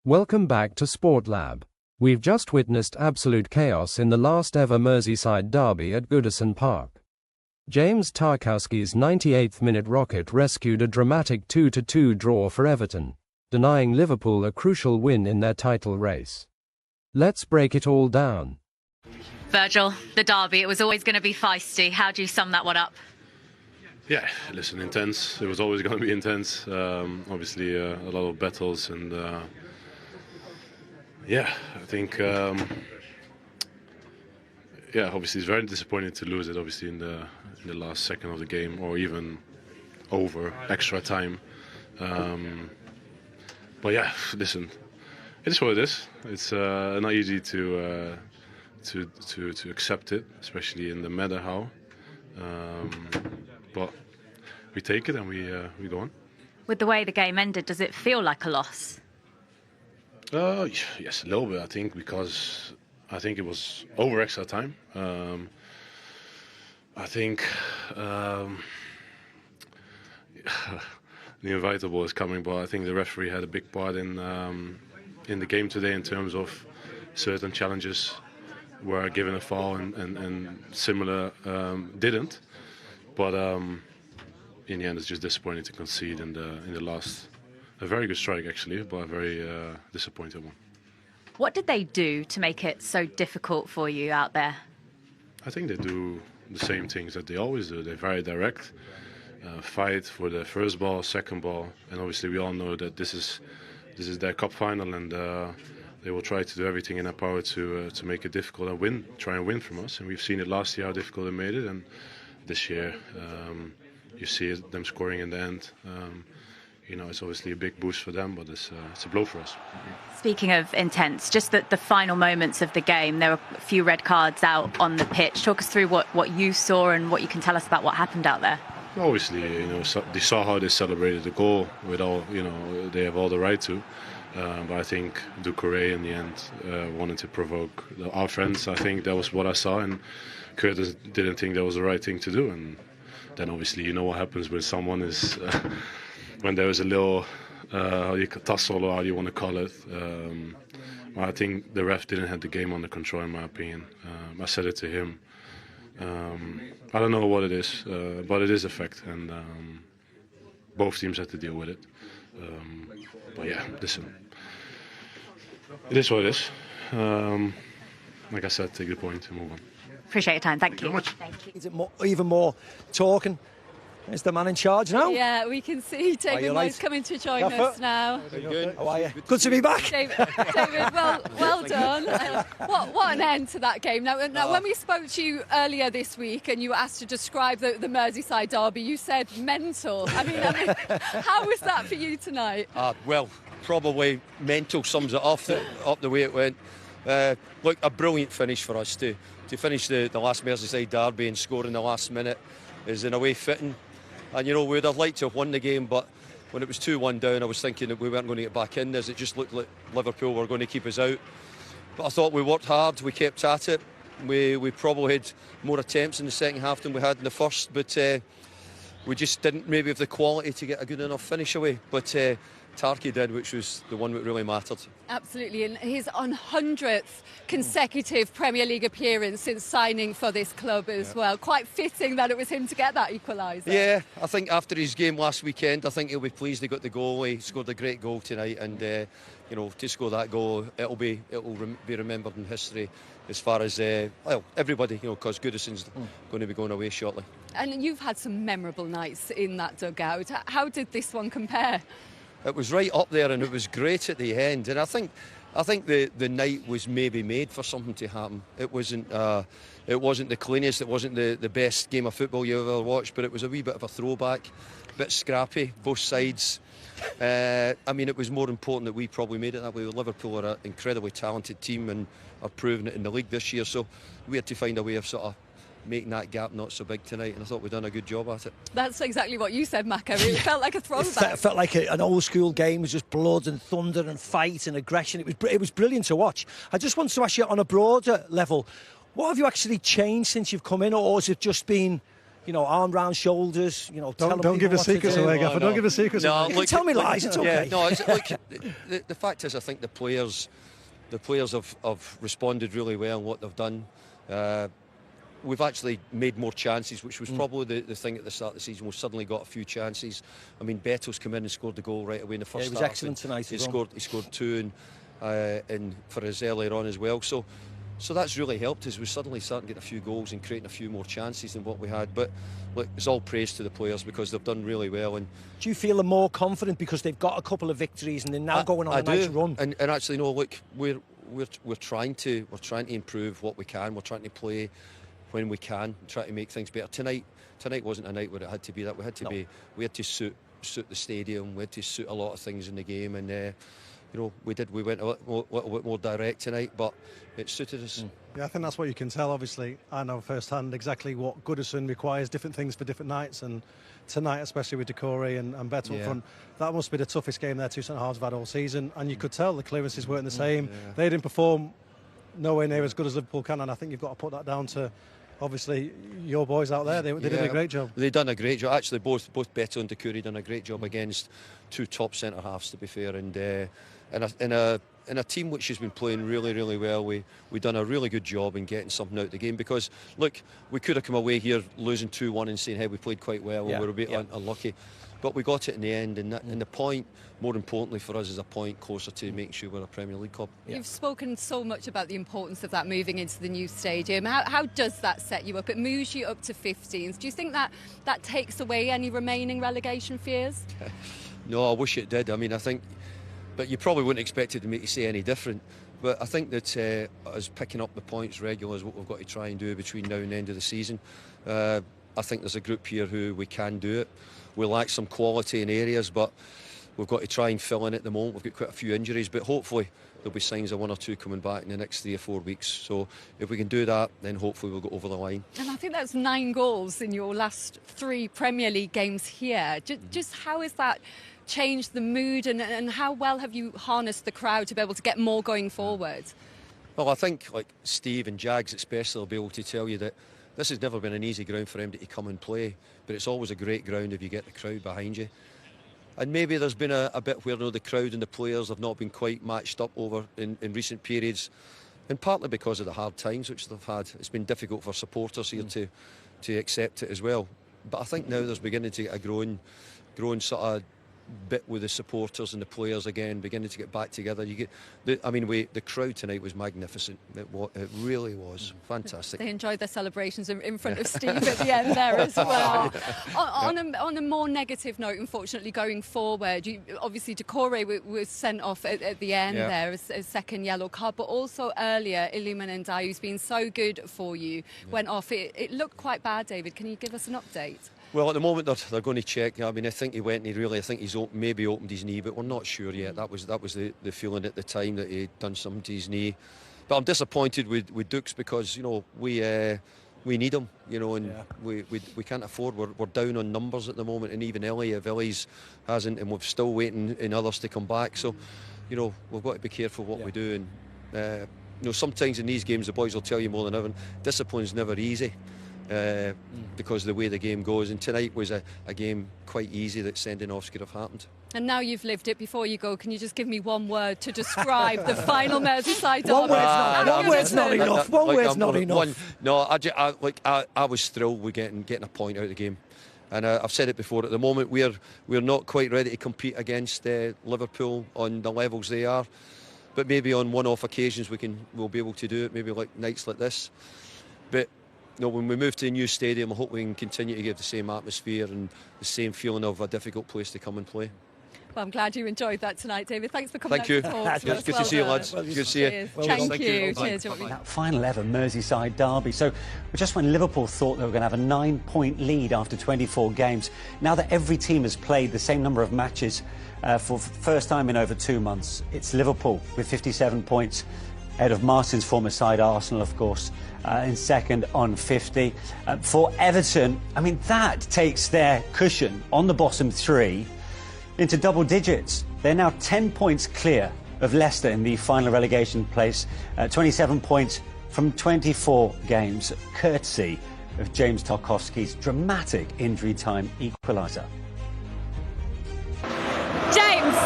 Welcome back to SportLab. We've just witnessed absolute chaos in the last ever Merseyside Derby at Goodison Park. James Tarkowski's 98th minute rocket rescued a dramatic 2-2 draw for Everton, denying Liverpool a crucial win in their title race. Let's break it all down. Virgil, the derby, it was always going to be feisty. How do you sum that one up? Yeah, listen, intense. It was always going to be intense. Obviously, a lot of battles, and I think obviously it's very disappointing to lose it. Obviously, in the last second of the game, or even over extra time. But yeah, listen, it is what it is. It's not easy to accept it, especially in the matter how. But we take it and we go on. With the way the game ended, does it feel like a loss? Yes, a little bit, I think, because I think it was over extra time. I think the inevitable is coming, but I think the referee had a big part in the game today in terms of certain challenges were given a foul and similar didn't. But in the end, it's just disappointing to concede in the last. A very good strike, actually, but a very disappointing one. What did they do to make it so difficult for you out there? I think they do the same things that they always do. They're very direct, fight for the first ball, second ball, and obviously we all know that this is their cup final, and they will try to do everything in their power to make it difficult and try and win from us. And we've seen it last year how difficult they made it, and this year you see them scoring in the end. It's obviously a big boost for them, but it's a blow for us. Speaking of intense, just the final moments of the game, there were a few red cards out on the pitch. Talk us through what you saw and what you can tell us about what happened out there. Obviously, they saw how they celebrated the goal with all, they have all the right to. But I think Doucouré in the end wanted to provoke our friends. I think that was what I saw, and Curtis didn't think that was the right thing to do. And then obviously, you know what happens when someone is... when there was a little tussle, or how you want to call it. I think the ref didn't have the game under control, in my opinion. I said it to him. I don't know what it is, but it is a fact, and both teams have to deal with it. But yeah, listen, it is what it is. Like I said, take the point and move on. Appreciate your time. Thank you. Very much. Thank you. Is it even more talking? Is the man in charge now? Yeah, we can see David Moyes coming to join us now. Very good. How are you? Good to be back. David, well done. What an end to that game. Now, when we spoke to you earlier this week and you were asked to describe the Merseyside Derby, you said mental. I mean, how was that for you tonight? Well, probably mental sums it up the way it went. Look, a brilliant finish for us to finish the last Merseyside Derby and score in the last minute is in a way fitting. And we would have liked to have won the game, but when it was 2-1 down, I was thinking that we weren't going to get back in, as it just looked like Liverpool were going to keep us out. But I thought we worked hard, we kept at it. We probably had more attempts in the second half than we had in the first, but we just didn't maybe have the quality to get a good enough finish away. But Tarky did, which was the one that really mattered. Absolutely, and his 100th consecutive Premier League appearance since signing for this club as well. Quite fitting that it was him to get that equaliser. Yeah, I think after his game last weekend, I think he'll be pleased he got the goal. He scored a great goal tonight, and to score that goal, it'll be remembered in history as far as everybody, because Goodison's going to be going away shortly. And you've had some memorable nights in that dugout. How did this one compare? It was right up there, and it was great at the end. And I think the night was maybe made for something to happen. It wasn't the cleanest, it wasn't the best game of football you ever watched, but it was a wee bit of a throwback, a bit scrappy, both sides. It was more important that we probably made it that way. Liverpool are an incredibly talented team and are proving it in the league this year, so we had to find a way of sort of making that gap not so big tonight, and I thought we'd done a good job at it. That's exactly what you said, Mako. It felt like a throwback. It felt like an old school game with just blood and thunder and fight and aggression. It was brilliant to watch. I just wanted to ask you on a broader level, what have you actually changed since you've come in, or has it just been arm round shoulders, Don't give the secrets away, Gaffer. Don't give the secrets away. Look, tell me lies, it's okay. Yeah, no, the fact is, I think the players have responded really well in what they've done. We've actually made more chances, which was probably the thing at the start of the season. We've suddenly got a few chances. I mean, Beto's come in and scored the goal right away in the first half. He was excellent tonight. He scored two and for us earlier on as well. So that's really helped us. We're suddenly starting to get a few goals and creating a few more chances than what we had. But look, it's all praise to the players because they've done really well. And do you feel more confident because they've got a couple of victories and they're now going on a nice run? And actually, no. Look, we're trying to improve what we can. We're trying to play when we can, try to make things better. Tonight wasn't a night where it had to be that. We had to suit the stadium. We had to suit a lot of things in the game, and we did. We went a little bit more direct tonight, but it suited us. Yeah, I think that's what you can tell. Obviously, I know firsthand exactly what Goodison requires, different things for different nights, and tonight, especially with Decore and Beto up front, that must be the toughest game their two centre-halves have had all season, and you could tell the clearances weren't the same. They didn't perform nowhere near as good as Liverpool can, and I think you've got to put that down to obviously your boys out there. They did a great job. They've done a great job. Actually, both Beto and Decore done a great job against two top centre halves, to be fair, and in a team which has been playing really, really well. We've done a really good job in getting something out of the game, because look, we could have come away here losing 2-1 and saying, hey, we played quite well and we were a bit unlucky, but we got it in the end, and the point, more importantly for us, is a point closer to making sure we're a Premier League club. You've spoken so much about the importance of that moving into the new stadium. How does that set you up? It moves you up to 15s. Do you think that takes away any remaining relegation fears? No, I wish it did. I mean, I think, but you probably wouldn't expect it to make you say any different. But I think that us picking up the points regular is what we've got to try and do between now and the end of the season. I think there's a group here who we can do it. We lack some quality in areas, but we've got to try and fill in at the moment. We've got quite a few injuries, but hopefully there'll be signs of one or two coming back in the next 3 or 4 weeks. So if we can do that, then hopefully we'll go over the line. And I think that's 9 goals in your last 3 Premier League games here. Just how has that changed the mood, and how well have you harnessed the crowd to be able to get more going forward? Well, I think like Steve and Jags especially will be able to tell you that this has never been an easy ground for anybody to come and play, but it's always a great ground if you get the crowd behind you. And maybe there's been a bit where the crowd and the players have not been quite matched up over in recent periods, and partly because of the hard times which they've had. It's been difficult for supporters here to accept it as well. But I think now there's beginning to get a growing sort of bit with the supporters and the players again, beginning to get back together. The crowd tonight was magnificent. It really was fantastic. They enjoyed their celebrations in front of Steve at the end there as well. On a more negative note, unfortunately, going forward, obviously Decore was sent off at the end there as a second yellow card, but also earlier Iliman Ndiaye, who's been so good for you, went off. It looked quite bad, David. Can you give us an update? Well, at the moment they're going to check. I mean, I think he went and I think he's maybe opened his knee, but we're not sure yet. That was the feeling at the time, that he'd done something to his knee. But I'm disappointed with Dukes, because we need him, and we can't afford. We're down on numbers at the moment, and even if Illy's hasn't, and we're still waiting in others to come back. So, we've got to be careful what we do. And sometimes in these games, the boys will tell you more than ever, discipline's never easy. Because of the way the game goes, and tonight was a game quite easy that sending offs could have happened. And now you've lived it. Before you go, can you just give me one word to describe the final Merseyside Derby? One word's not enough. One word's not enough. I was thrilled with getting a point out of the game, and I've said it before. At the moment, we're not quite ready to compete against Liverpool on the levels they are, but maybe on one-off occasions we'll be able to do it. Maybe like nights like this, but. When we move to a new stadium, I hope we can continue to give the same atmosphere and the same feeling of a difficult place to come and play. Well, I'm glad you enjoyed that tonight, David. Thanks for coming. Thank you. Good to see you, lads. Good to see you. Thank you. Cheers. That final ever Merseyside derby. So just when Liverpool thought they were going to have a 9-point lead after 24 games, now that every team has played the same number of matches for the first time in over 2 months, it's Liverpool with 57 points. Ahead of Martin's former side, Arsenal, of course, in second on 50. For Everton, I mean, that takes their cushion on the bottom 3 into double digits. They're now 10 points clear of Leicester in the final relegation place, 27 points from 24 games, courtesy of James Tarkowski's dramatic injury time equaliser. James,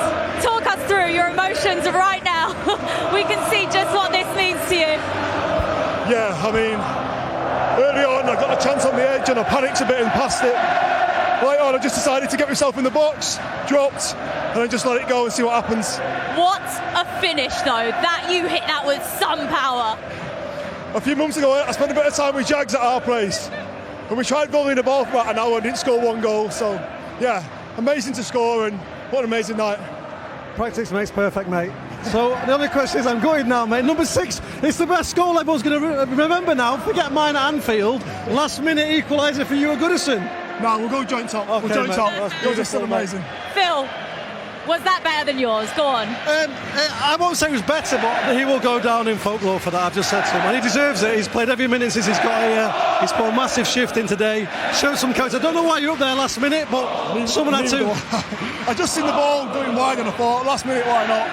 talk us through your emotions right now. We can see just what this means to you. Yeah, I mean, early on I got a chance on the edge and I panicked a bit and passed it. Later on I just decided to get myself in the box, dropped, and then just let it go and see what happens. What a finish though, that you hit that with some power. A few months ago I spent a bit of time with Jags at our place and we tried volleying the ball for about an hour and didn't score one goal, so yeah, amazing to score and what an amazing night. Practice makes perfect, mate. So the only question is, I'm going now, mate. Number 6, it's the best goal everyone's going to remember now. Forget mine at Anfield. Last minute equaliser for you at Goodison. No, we'll go joint top. Okay, we'll joint top. Yours is still amazing. Phil, was that better than yours? Go on. I won't say it was better, but he will go down in folklore for that. I've just said to him, and he deserves it. He's played every minute since he's got here. He's put a massive shift in today. Showed some character. I don't know why you're up there last minute, but someone had to. I just seen the ball going wide and I thought, last minute, why not?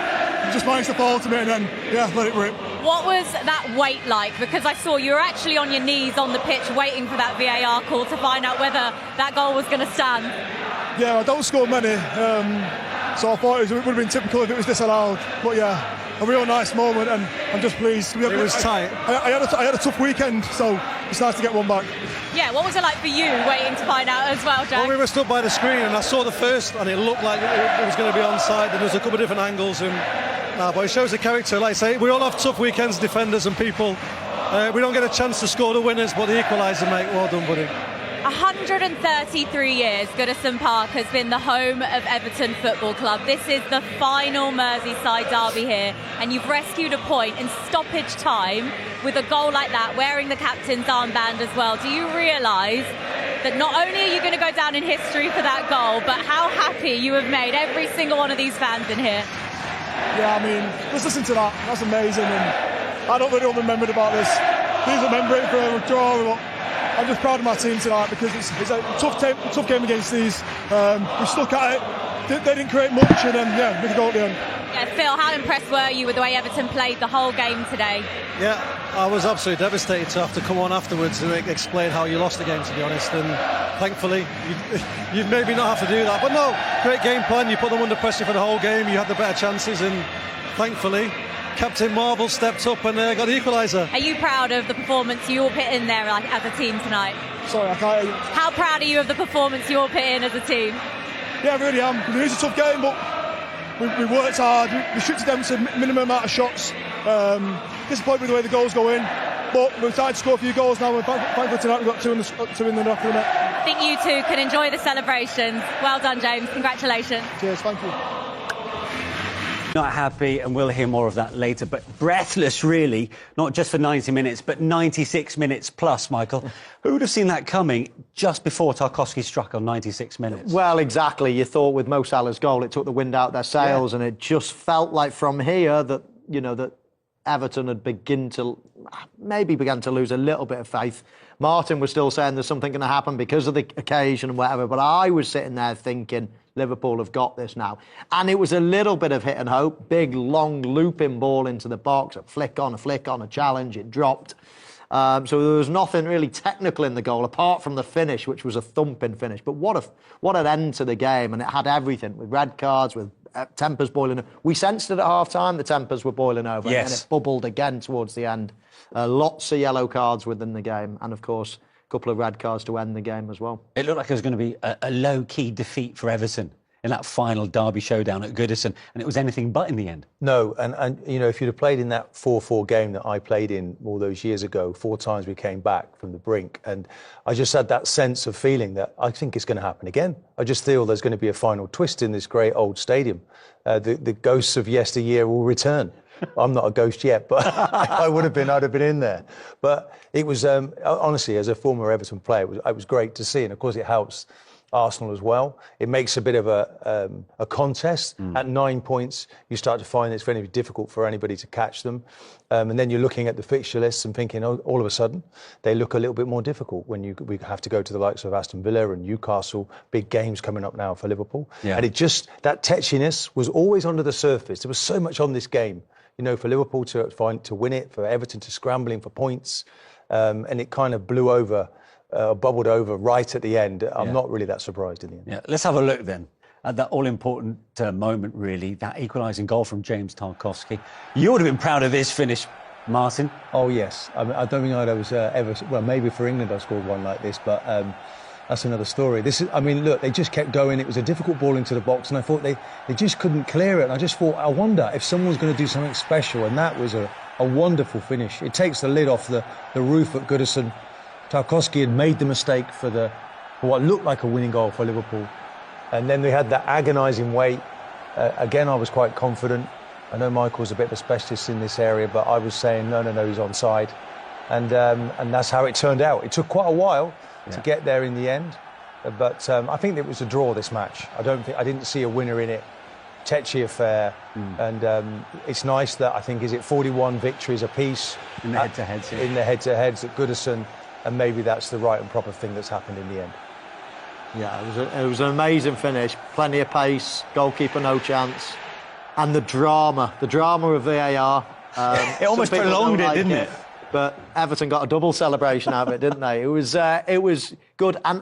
Just managed to fall to me and then, yeah, let it rip. What was that wait like? Because I saw you were actually on your knees on the pitch waiting for that VAR call to find out whether that goal was going to stand. Yeah, I don't score many, so I thought it would have been typical if it was disallowed. But yeah, a real nice moment and I'm just pleased. It was tight. I had a tough weekend, so it's nice to get one back. Yeah, what was it like for you waiting to find out as well, Jack? Well, we were stood by the screen and I saw the first and it looked like it was going to be onside. There was a couple of different angles and but it shows the character. Like I say, we all have tough weekends, defenders and people. We don't get a chance to score the winners, but the equaliser, mate, well done, buddy. 133 years Goodison Park has been the home of Everton Football Club. This is the final Merseyside derby here, and you've rescued a point in stoppage time with a goal like that, wearing the captain's armband as well. Do you realise that not only are you going to go down in history for that goal, but how happy you have made every single one of these fans in here? Yeah, I mean, just listen to that. That's amazing, and I don't really remembered about this. Please remember it for a withdrawal. I'm just proud of my team tonight because it's a tough game against these. We stuck at it. They didn't create much, and then yeah, we got the end. Yeah, Phil, how impressed were you with the way Everton played the whole game today? Yeah, I was absolutely devastated to have to come on afterwards and explain how you lost the game, to be honest. And thankfully, you maybe not have to do that. But no, great game plan. You put them under pressure for the whole game. You had the better chances, and thankfully, Captain Marvel stepped up and got the equaliser. Are you proud of the performance you all put in there as a team tonight? Sorry, I can't hear you. How proud are you of the performance you all put in as a team? Yeah, I really am. It is a tough game, but we worked hard. We restricted them to minimum amount of shots. Disappointed with the way the goals go in, but we're trying to score a few goals now. We're thankful tonight. We've got two in the knock room. I think you two can enjoy the celebrations. Well done, James. Congratulations. Cheers. Thank you. Not happy, and we'll hear more of that later, but breathless really, not just for 90 minutes, but 96 minutes plus, Michael. Who would have seen that coming just before Tarkowski struck on 96 minutes? Well, exactly. You thought with Mo Salah's goal, it took the wind out their sails, and it just felt like from here that, you know, that Everton had began to lose a little bit of faith. Martin was still saying there's something going to happen because of the occasion and whatever, but I was sitting there thinking, Liverpool have got this now. And it was a little bit of hit and hope. Big, long, looping ball into the box. A flick on, a challenge. It dropped. So there was nothing really technical in the goal, apart from the finish, which was a thumping finish. But what an end to the game. And it had everything, with red cards, with tempers boiling over. We sensed it at half-time, the tempers were boiling over. Yes. And it bubbled again towards the end. Lots of yellow cards within the game. And, of course, couple of red cards to end the game as well. It looked like it was going to be a low-key defeat for Everton in that final derby showdown at Goodison, and it was anything but in the end. No, and you know, if you'd have played in that 4-4 game that I played in all those years ago, 4 times we came back from the brink, and I just had that sense of feeling that I think it's going to happen again. I just feel there's going to be a final twist in this great old stadium. The ghosts of yesteryear will return. I'm not a ghost yet, but I'd have been in there. But it was, honestly, as a former Everton player, it was great to see. And of course it helps Arsenal as well. It makes a bit of a contest. At 9 points, you start to find it's very difficult for anybody to catch them. And then you're looking at the fixture lists and thinking, oh, all of a sudden, they look a little bit more difficult when we have to go to the likes of Aston Villa and Newcastle, big games coming up now for Liverpool. Yeah. And that tetchiness was always under the surface. There was so much on this game. You know, for Liverpool to win it, for Everton to scrambling for points, and it kind of blew over bubbled over right at the end, I'm not really that surprised in the end. Yeah, let's have a look then at that all-important moment, really, that equalising goal from James Tarkowski. You would have been proud of this finish, Martin. Oh, yes. I mean, I don't think I was ever... Well, maybe for England I scored one like this, but that's another story. I mean, look, they just kept going. It was a difficult ball into the box, and I thought they just couldn't clear it. And I just thought, I wonder if someone's going to do something special, and that was a wonderful finish. It takes the lid off the roof at Goodison. Tarkowski had made the mistake for what looked like a winning goal for Liverpool. And then we had that agonising wait. Again, I was quite confident. I know Michael's a bit of a specialist in this area, but I was saying, no, he's onside. And that's how it turned out. It took quite a while to get there in the end. But I think it was a draw, this match. I didn't see a winner in it. Tetchy affair. And it's nice that, I think, 41 victories apiece? In the head-to-heads. In the head-to-heads at Goodison. And maybe that's the right and proper thing that's happened in the end. Yeah, it was an amazing finish. Plenty of pace, goalkeeper no chance, and the drama of VAR. It almost prolonged it, didn't it? But Everton got a double celebration out of it, didn't they? It was good. And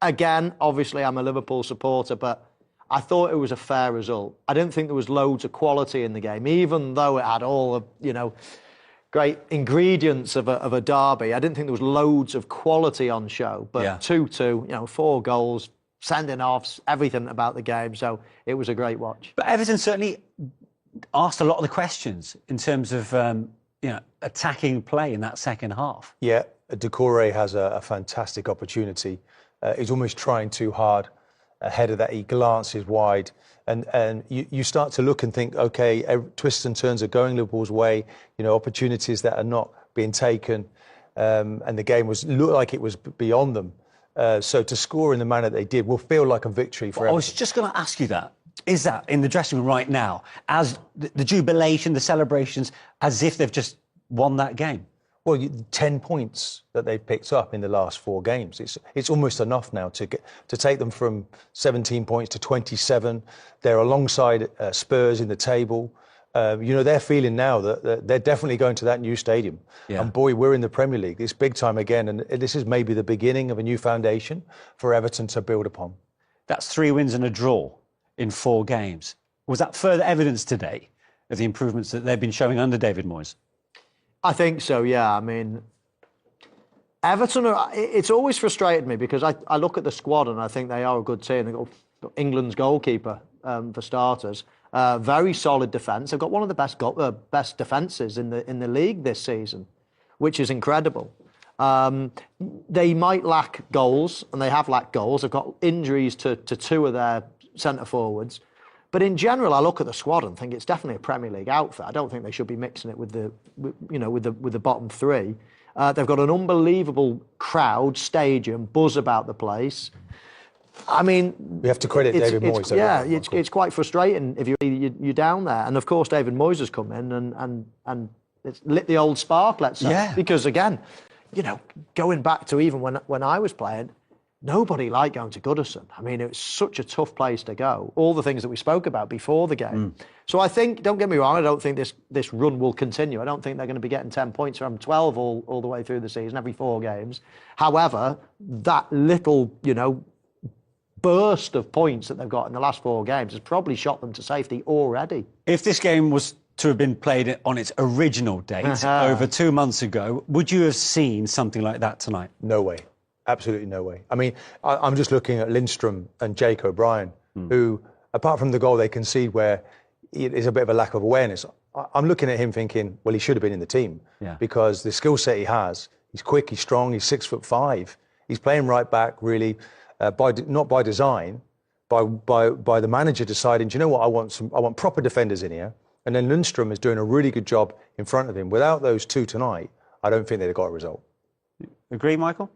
again, obviously, I'm a Liverpool supporter, but I thought it was a fair result. I didn't think there was loads of quality in the game, even though it had all of great ingredients of a derby. I didn't think there was loads of quality on show, but 2-2, 4 goals, sending offs, everything about the game. So it was a great watch. But Everton certainly asked a lot of the questions in terms of attacking play in that second half. Yeah, Doucouré has a fantastic opportunity. He's almost trying too hard. Ahead of that, he glances wide, and you start to look and think, okay, twists and turns are going Liverpool's way. Opportunities that are not being taken, and the game looked like it was beyond them. So to score in the manner they did will feel like a victory for Everton. I was just going to ask you that. Is that in the dressing room right now, as the jubilation, the celebrations, as if they've just won that game? Well, 10 points that they've picked up in the last 4 games. It's almost enough now to take them from 17 points to 27. They're alongside Spurs in the table. They're feeling now that they're definitely going to that new stadium. Yeah. And boy, we're in the Premier League. It's big time again. And this is maybe the beginning of a new foundation for Everton to build upon. That's 3 wins and a draw in 4 games. Was that further evidence today of the improvements that they've been showing under David Moyes? I think so, yeah. I mean, Everton, it's always frustrated me because I look at the squad and I think they are a good team. They've got England's goalkeeper, for starters. Very solid defence. They've got one of the best defences in the league this season, which is incredible. They might lack goals, and they have lacked goals. They've got injuries to 2 of their centre forwards. But in general, I look at the squad and think it's definitely a Premier League outfit. I don't think they should be mixing it with the bottom 3. They've got an unbelievable crowd, stadium, buzz about the place. I mean, we have to credit David Moyes. It's quite frustrating if you're down there. And of course, David Moyes has come in and it's lit the old spark, let's say. Yeah. Because again, going back to even when I was playing, nobody liked going to Goodison. I mean, it was such a tough place to go. All the things that we spoke about before the game. So I think, don't get me wrong, I don't think this run will continue. I don't think they're going to be getting 10 points from 12 all the way through the season, every 4 games. However, that little, burst of points that they've got in the last 4 games has probably shot them to safety already. If this game was to have been played on its original date over 2 months ago, would you have seen something like that tonight? No way. Absolutely no way. I mean, I'm just looking at Lindstrom and Jake O'Brien, who, apart from the goal they concede where it is a bit of a lack of awareness, I'm looking at him thinking, well, he should have been in the team because the skill set he has, he's quick, he's strong, he's 6'5". He's playing right back, really, not by design, by the manager deciding, do you know what, I want proper defenders in here. And then Lindstrom is doing a really good job in front of him. Without those 2 tonight, I don't think they'd have got a result. Agree, Michael?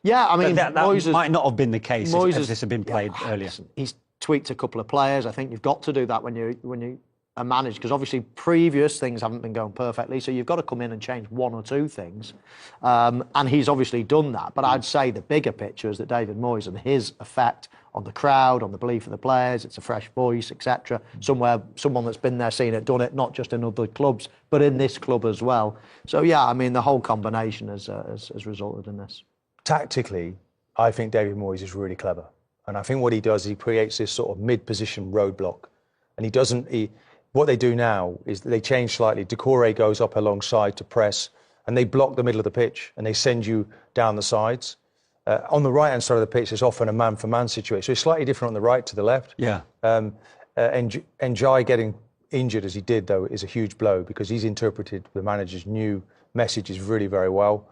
Yeah, I mean, that might not have been the case if this had been played earlier. He's tweaked a couple of players. I think you've got to do that when you are managed, because obviously previous things haven't been going perfectly. So you've got to come in and change 1 or 2 things, and he's obviously done that. But I'd say the bigger picture is that David Moyes and his effect on the crowd, on the belief of the players, it's a fresh voice, etc. Someone that's been there, seen it, done it, not just in other clubs, but in this club as well. So yeah, I mean, the whole combination has resulted in this. tactically, I think David Moyes is really clever. And I think what he does is he creates this sort of mid-position roadblock. And what they do now is they change slightly. Doucouré goes up alongside to press, and they block the middle of the pitch, and they send you down the sides. On the right-hand side of the pitch, there's often a man-for-man situation. So it's slightly different on the right to the left. Yeah. And Jai getting injured as he did, though, is a huge blow because he's interpreted the manager's new messages really very well.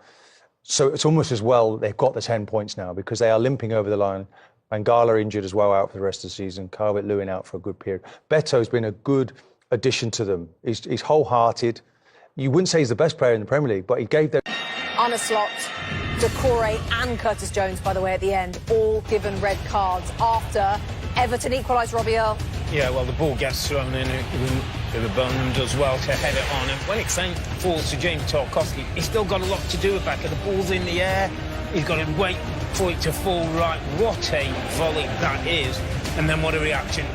So it's almost as well they've got the 10 points now because they are limping over the line. Mangala injured as well, out for the rest of the season. Calvert-Lewin out for a good period. Beto's been a good addition to them. He's wholehearted. You wouldn't say he's the best player in the Premier League, but he gave them... Arne Slot, Doucouré and Curtis Jones, by the way, at the end, all given red cards after Everton equalised. Robbie Earle. Yeah, well, the ball gets thrown in, Bonham does well to head it on, and when it falls to James Tarkowski, he's still got a lot to do about it. The ball's in the air, he's got to wait for it to fall right. What a volley that is, and then what a reaction.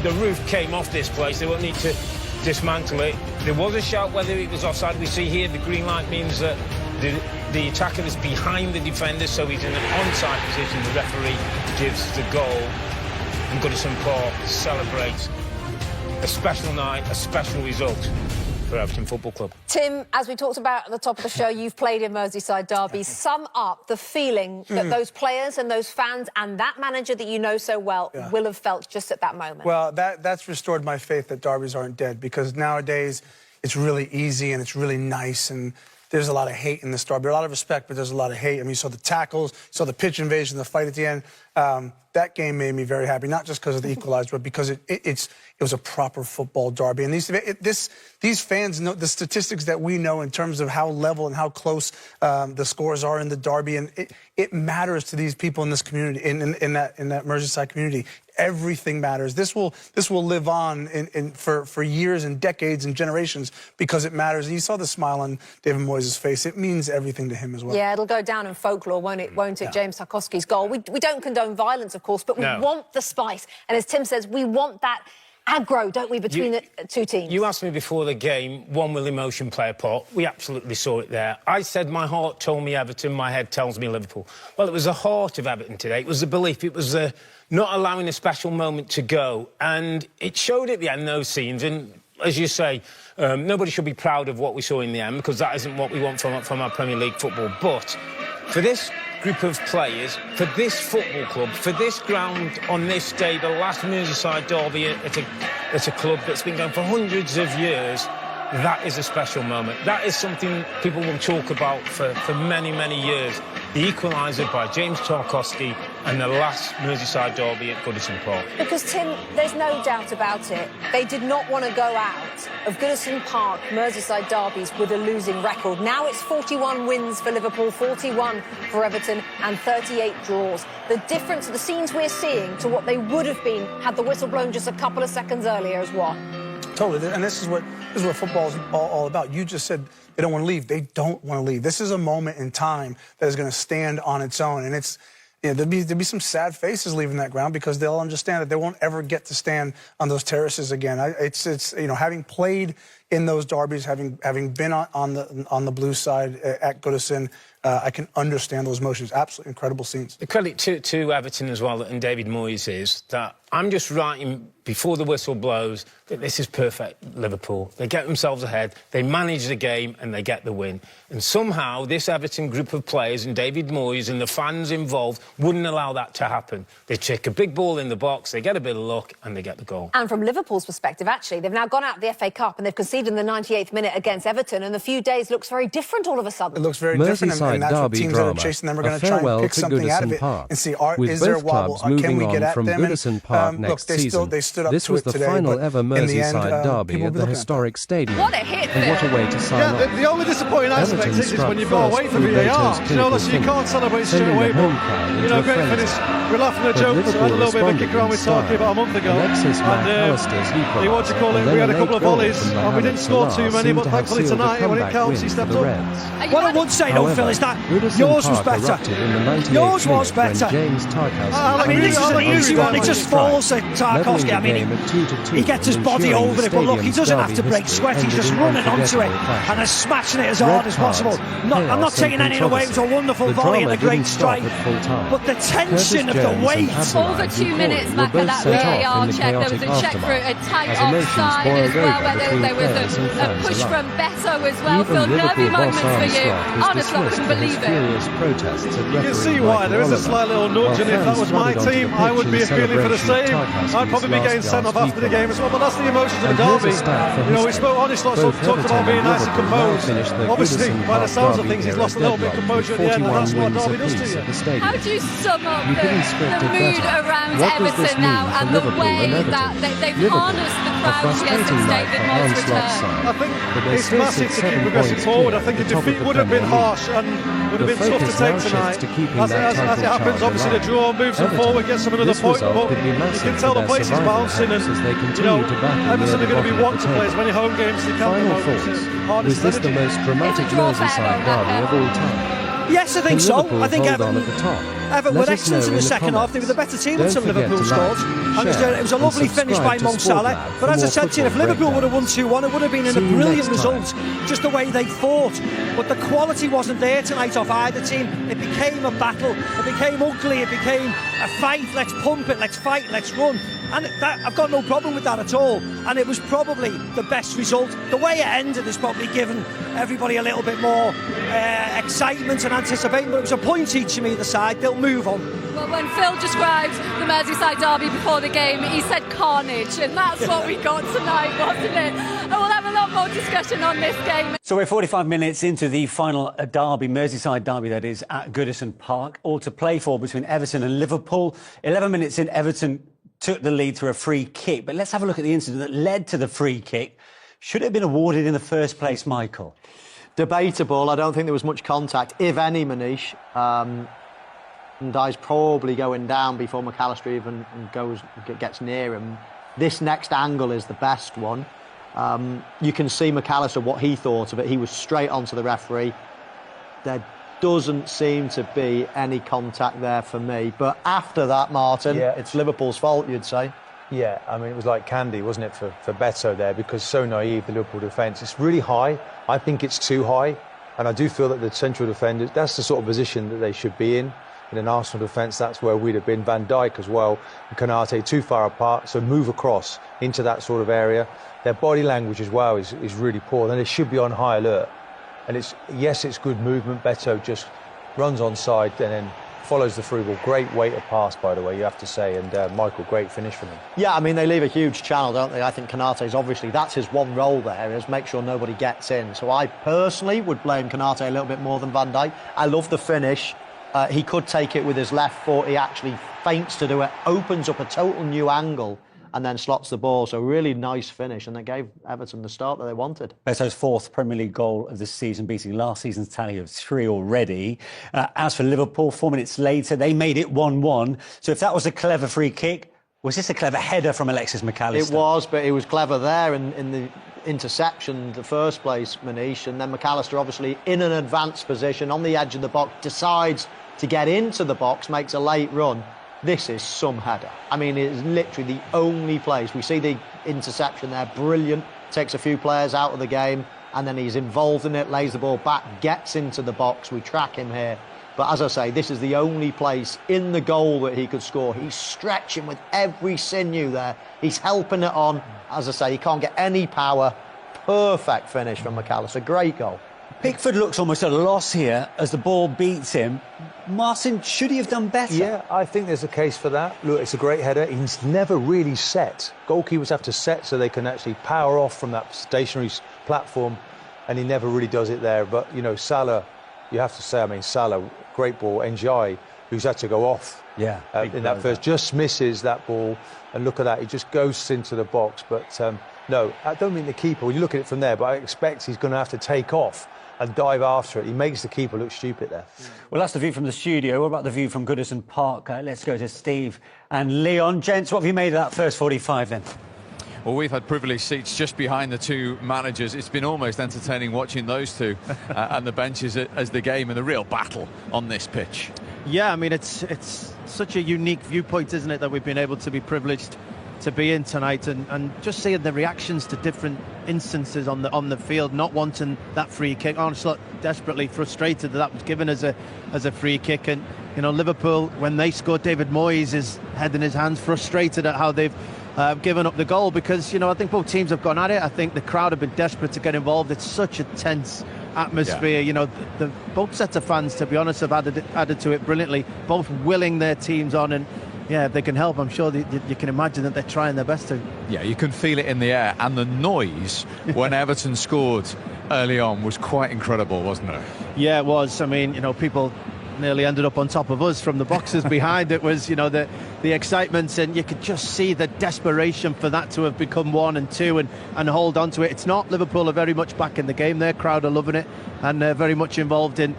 The roof came off this place, they won't need to dismantle it. There was a shout whether it was offside. We see here the green light means that the attacker is behind the defender, so he's in an onside position. The referee gives the goal, and Goodison Park celebrates a special night, a special result for Everton Football Club. Tim, as we talked about at the top of the show, you've played in Merseyside Derby. Sum up the feeling that those players and those fans and that manager that you know so well will have felt just at that moment. Well, that's restored my faith that derbies aren't dead, because nowadays it's really easy and it's really nice, and there's a lot of hate in this derby. A lot of respect, but there's a lot of hate. I mean, you saw the tackles, you saw the pitch invasion, the fight at the end. That game made me very happy, not just because of the equalizer, but because it was a proper football derby. And these fans know the statistics that we know in terms of how level and how close the scores are in the derby, and it matters to these people in this community, in that Merseyside community. Everything matters. This will live on for years and decades and generations because it matters. And you saw the smile on David Moyes' face. It means everything to him as well. Yeah, it'll go down in folklore, won't it? Yeah. James Tarkowski's goal. We don't condone violence, of course, but we want the spice. And as Tim says, we want that aggro, don't we, between the two teams? You asked me before the game, when will emotion play a part? We absolutely saw it there. I said my heart told me Everton, my head tells me Liverpool. Well, it was the heart of Everton today. It was the belief. It was the not allowing a special moment to go. And it showed at the end, those scenes. And as you say, nobody should be proud of what we saw in the end, because that isn't what we want from our Premier League football. But for this group of players, for this football club, for this ground on this day, the last Merseyside derby at a club that's been going for hundreds of years, that is a special moment. That is something people will talk about for many, many years. The equaliser by James Tarkowski and the last Merseyside derby at Goodison Park. Because, Tim, there's no doubt about it. They did not want to go out of Goodison Park Merseyside derbies with a losing record. Now it's 41 wins for Liverpool, 41 for Everton and 38 draws. The difference, the scenes we're seeing to what they would have been had the whistle blown just a couple of seconds earlier is what? Totally, and this is what football is all about. You just said they don't want to leave. They don't want to leave. This is a moment in time that is going to stand on its own, and it's, you know, there'll be some sad faces leaving that ground because they'll understand that they won't ever get to stand on those terraces again. It's you know, having played in those derbies, having been on the blue side at Goodison, I can understand those emotions. Absolutely incredible scenes. The credit to Everton as well and David Moyes is that I'm just writing before the whistle blows that this is perfect Liverpool. They get themselves ahead, they manage the game and they get the win. And somehow this Everton group of players and David Moyes and the fans involved wouldn't allow that to happen. They kick a big ball in the box, they get a bit of luck and they get the goal. And from Liverpool's perspective, actually, they've now gone out of the FA Cup and they've conceded in the 98th minute against Everton, and the few days looks very different all of a sudden. It looks very different, and that's what teams that are chasing them are going to try and pick something out of it and see, is there a wobble? Can we get at them? Goodison Park next season. This was the final ever Merseyside derby at the historic stadium. What a hit! And what a way to sign off. Yeah, the only disappointing aspect is when you've got to wait for VAR. You know, so you can't celebrate straight away. But, you know, great finish. We're laughing at jokes. I had a little bit of a kick around with Tarky about a month ago. And what do you call it? We had a couple of volleys and we didn't score too many, but thankfully tonight, when it counts, he stepped up. What I would say, though, Phil, is that yours was better. Yours was better. James Tarkowski. I mean, this is an easy one. It just falls to Tarkowski. I mean, he gets his body over it, but look, he doesn't have to break sweat. He's just running onto it and is smashing it as hard as possible. I'm not taking anything away. It was a wonderful volley and a great strike. But the tension of the weight. Over 2 minutes back at that VAR check, there was a check for a tight offside as well, where there was a push from Beto as well. Phil, nervy moments for you. Honestly, I couldn't believe it. You can see why. There is a slight little nudge, and if that was my team, I would be appealing for the same. I'd probably be getting sent off after the game as well, but that's the emotions of the derby. You know, we spoke, honestly, talked about being nice and composed. Obviously, by the sounds of things, he's lost a little bit of composure at the end, and that's what derby does to you. How do you sum up the mood around Everton now and the way that they've harnessed the crowd since David Moyes returned? I think it's massive to keep progressing forward. I think a defeat would have been harsh and would have been tough to take tonight. As it happens, obviously the draw moves them forward, gets them another point, but you can tell the place is bouncing, and you know, Everton are going to be wanting to play as many home games as they can. Was this the most dramatic Merseyside derby of all time? Yes, I think so. I think Everton were excellent in the second half. They were the better team until Liverpool scored. It was a lovely finish by Mo Salah. But as I said to you, if Liverpool would have won 2-1, it would have been a brilliant result, just the way they fought. But the quality wasn't there tonight off either team. It became a battle. It became ugly. It became a fight. Let's pump it. Let's fight. Let's run. And I've got no problem with that at all. And it was probably the best result. The way it ended has probably given everybody a little bit more excitement and anticipation. But it was a point each from either side. They'll move on. Well, when Phil described the Merseyside derby before the game, he said carnage. And that's what we got tonight, wasn't it? And we'll have a lot more discussion on this game. So we're 45 minutes into the final derby, Merseyside derby that is, at Goodison Park. All to play for between Everton and Liverpool. 11 minutes in, Everton took the lead through a free kick. But let's have a look at the incident that led to the free kick. Should it have been awarded in the first place, Michael? Debatable. I don't think there was much contact, if any, Manish. And Dy's probably going down before McAllister even gets near him. This next angle is the best one. You can see McAllister, what he thought of it. He was straight onto the referee. There doesn't seem to be any contact there for me. But after that, Martin, it's Liverpool's fault, you'd say. Yeah, I mean, it was like candy, wasn't it, for Beto there, because so naive, the Liverpool defence. It's really high. I think it's too high. And I do feel that the central defenders, that's the sort of position that they should be in. In an Arsenal defence, that's where we'd have been. Van Dijk as well, and Konate too far apart, so move across into that sort of area. Their body language as well is really poor. Then they should be on high alert. And it's good movement. Beto just runs onside and then follows the through ball. Great weight of pass, by the way, you have to say. And Michael, great finish from him. Yeah, I mean, they leave a huge channel, don't they? I think Konate's obviously, that's his one role there, is make sure nobody gets in. So I personally would blame Konate a little bit more than Van Dijk. I love the finish. He could take it with his left foot. He actually feints to do it, opens up a total new angle, and then slots the ball. So really nice finish, and they gave Everton the start that they wanted. Beto's fourth Premier League goal of the season, beating last season's tally of 3 already. As for Liverpool, 4 minutes later, they made it 1-1. So if that was a clever free kick, was this a clever header from Alexis McAllister? It was, but he was clever there in the interception, the first place, Manish. And then McAllister, obviously in an advanced position on the edge of the box, decides to get into the box, makes a late run. This is some header. I mean, it is literally the only place. We see the interception there, brilliant, takes a few players out of the game, and then he's involved in it, lays the ball back, gets into the box. We track him here. But as I say, this is the only place in the goal that he could score. He's stretching with every sinew there. He's helping it on. As I say, he can't get any power. Perfect finish from McAllister. Great goal. Pickford looks almost at a loss here as the ball beats him. Martin, should he have done better? Yeah, I think there's a case for that. Look, it's a great header. He's never really set. Goalkeepers have to set so they can actually power off from that stationary platform, and he never really does it there. But, you know, Salah, you have to say, I mean, Salah, great ball. Njai, who's had to go off in that first, just misses that ball. And look at that, he just goes into the box. But, no, I don't mean the keeper. When you look at it from there, but I expect he's going to have to take off and dive after it. He makes the keeper look stupid there. Well, that's the view from the studio. What about the view from Goodison Park? Let's go to Steve and Leon. Gents, what have you made of that first 45 then? Well, we've had privileged seats just behind the two managers. It's been almost entertaining watching those two and the benches as the game and the real battle on this pitch. Yeah, I mean, it's such a unique viewpoint, isn't it, that we've been able to be privileged to be in tonight, and just seeing the reactions to different instances on the field, not wanting that free kick. Honestly, desperately frustrated that was given as a free kick. And you know, Liverpool, when they scored, David Moyes is head in his hands, frustrated at how they've given up the goal, because you know, I think both teams have gone at it. I think the crowd have been desperate to get involved. It's such a tense atmosphere. Yeah. You know, both sets of fans, to be honest, have added to it brilliantly, both willing their teams on, and yeah, if they can help, I'm sure you can imagine that they're trying their best to. Yeah, you can feel it in the air, and the noise when Everton scored early on was quite incredible, wasn't it? Yeah, it was. I mean, you know, people nearly ended up on top of us from the boxes behind. It was, you know, the excitement, and you could just see the desperation for that to have become 1 and 2 and hold on to it. It's not. Liverpool are very much back in the game. Their crowd are loving it, and they're very much involved in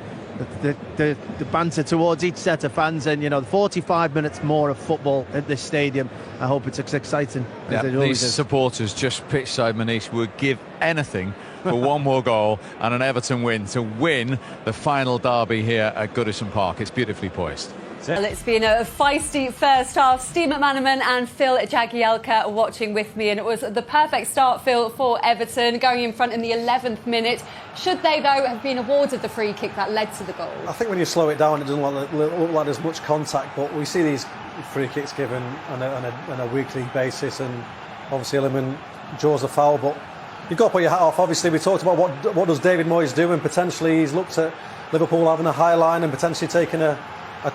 the banter towards each set of fans. And you know, 45 minutes more of football at this stadium. I hope it's as exciting as it always is. Supporters just pitchside Manish would give anything for one more goal and an Everton win to win the final derby here at Goodison Park. It's beautifully poised. Well, it's been a feisty first half. Steve McManaman and Phil Jagielka are watching with me, and it was the perfect start, Phil, for Everton, going in front in the 11th minute. Should they, though, have been awarded the free kick that led to the goal? I think when you slow it down, it doesn't look like there's much contact, but we see these free kicks given on a weekly basis, and obviously Elliman draws a foul, but you've got to put your hat off. Obviously, we talked about what does David Moyes do, and potentially he's looked at Liverpool having a high line and potentially taking a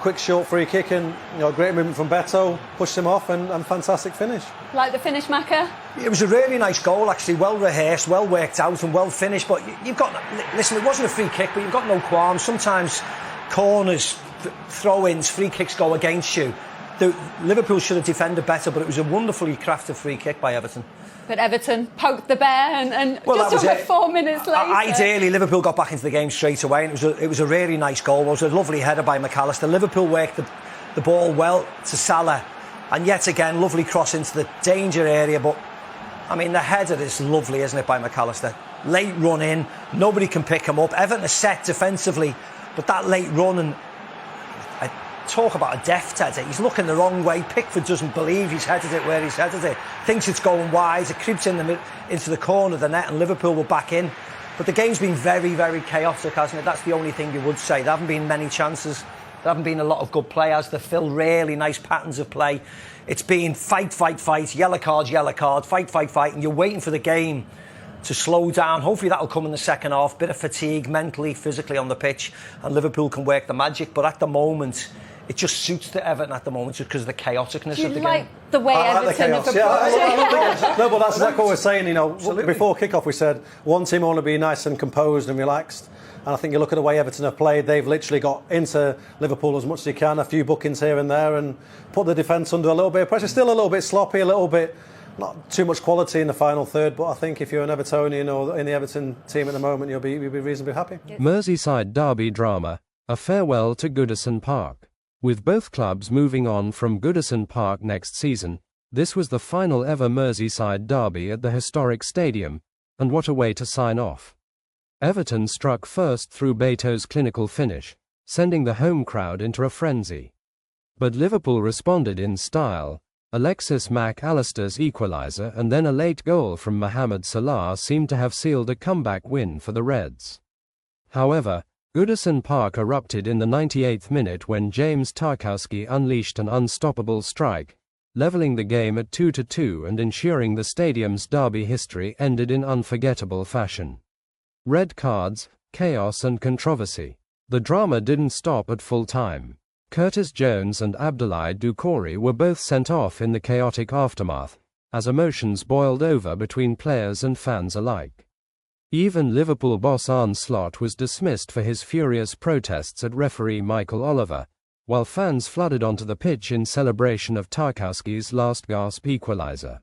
quick short free kick, and you know, great movement from Beto, pushed him off, and fantastic finish. Like the finish, Macca? It was a really nice goal, actually, well rehearsed, well worked out and well finished. But you've got, listen, it wasn't a free kick, but you've got no qualms. Sometimes corners, throw-ins, free kicks go against you. Liverpool should have defended better, but it was a wonderfully crafted free kick by Everton. But Everton poked the bear, and just over 4 minutes later. Ideally, Liverpool got back into the game straight away, and it was a really nice goal. It was a lovely header by McAllister. Liverpool worked the ball well to Salah, and yet again, lovely cross into the danger area. But I mean, the header is lovely, isn't it, by McAllister? Late run in, nobody can pick him up. Everton are set defensively, but that late run, and talk about a deft header. He's looking the wrong way. Pickford doesn't believe he's headed it where he's headed it. Thinks it's going wide. It creeps into the corner of the net, and Liverpool were back in. But the game's been very, very chaotic, hasn't it? That's the only thing you would say. There haven't been many chances. There haven't been a lot of good play, has there, Phil? Really nice patterns of play. It's been fight, yellow card, fight, and you're waiting for the game to slow down. Hopefully that'll come in the second half. Bit of fatigue, mentally, physically on the pitch, and Liverpool can work the magic. But at the moment, it just suits the Everton at the moment just because of the chaoticness of the game. The way Everton have approached it? No, but that's exactly what we're saying. You know, before kick-off, we said one team want to be nice and composed and relaxed. And I think you look at the way Everton have played, they've literally got into Liverpool as much as they can, a few bookings here and there, and put the defence under a little bit of pressure. Still a little bit sloppy, a little bit, not too much quality in the final third, but I think if you're an Evertonian or in the Everton team at the moment, you'll be reasonably happy. Merseyside Derby drama, a farewell to Goodison Park. With both clubs moving on from Goodison Park next season, this was the final ever Merseyside derby at the historic stadium, and what a way to sign off. Everton struck first through Beto's clinical finish, sending the home crowd into a frenzy. But Liverpool responded in style. Alexis McAllister's equalizer and then a late goal from Mohamed Salah seemed to have sealed a comeback win for the Reds. However, Goodison Park erupted in the 98th minute when James Tarkowski unleashed an unstoppable strike, levelling the game at 2-2 and ensuring the stadium's derby history ended in unforgettable fashion. Red cards, chaos and controversy. The drama didn't stop at full time. Curtis Jones and Abdoulaye Doucouré were both sent off in the chaotic aftermath, as emotions boiled over between players and fans alike. Even Liverpool boss Arne Slot was dismissed for his furious protests at referee Michael Oliver, while fans flooded onto the pitch in celebration of Tarkowski's last-gasp equaliser.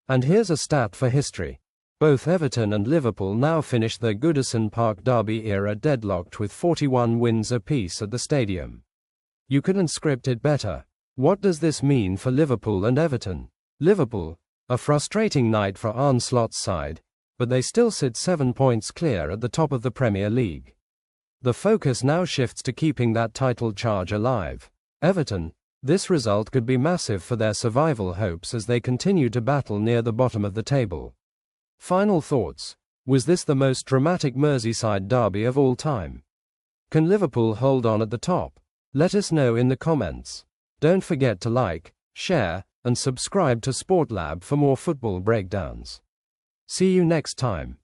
And here's a stat for history. Both Everton and Liverpool now finish their Goodison Park derby era deadlocked with 41 wins apiece at the stadium. You couldn't script it better. What does this mean for Liverpool and Everton? Liverpool, A frustrating night for Arne Slot's side, but they still sit 7 points clear at the top of the Premier League. The focus now shifts to keeping that title charge alive. Everton, this result could be massive for their survival hopes as they continue to battle near the bottom of the table. Final thoughts. Was this the most dramatic Merseyside derby of all time? Can Liverpool hold on at the top? Let us know in the comments. Don't forget to like, share, and subscribe to SportLab for more football breakdowns. See you next time.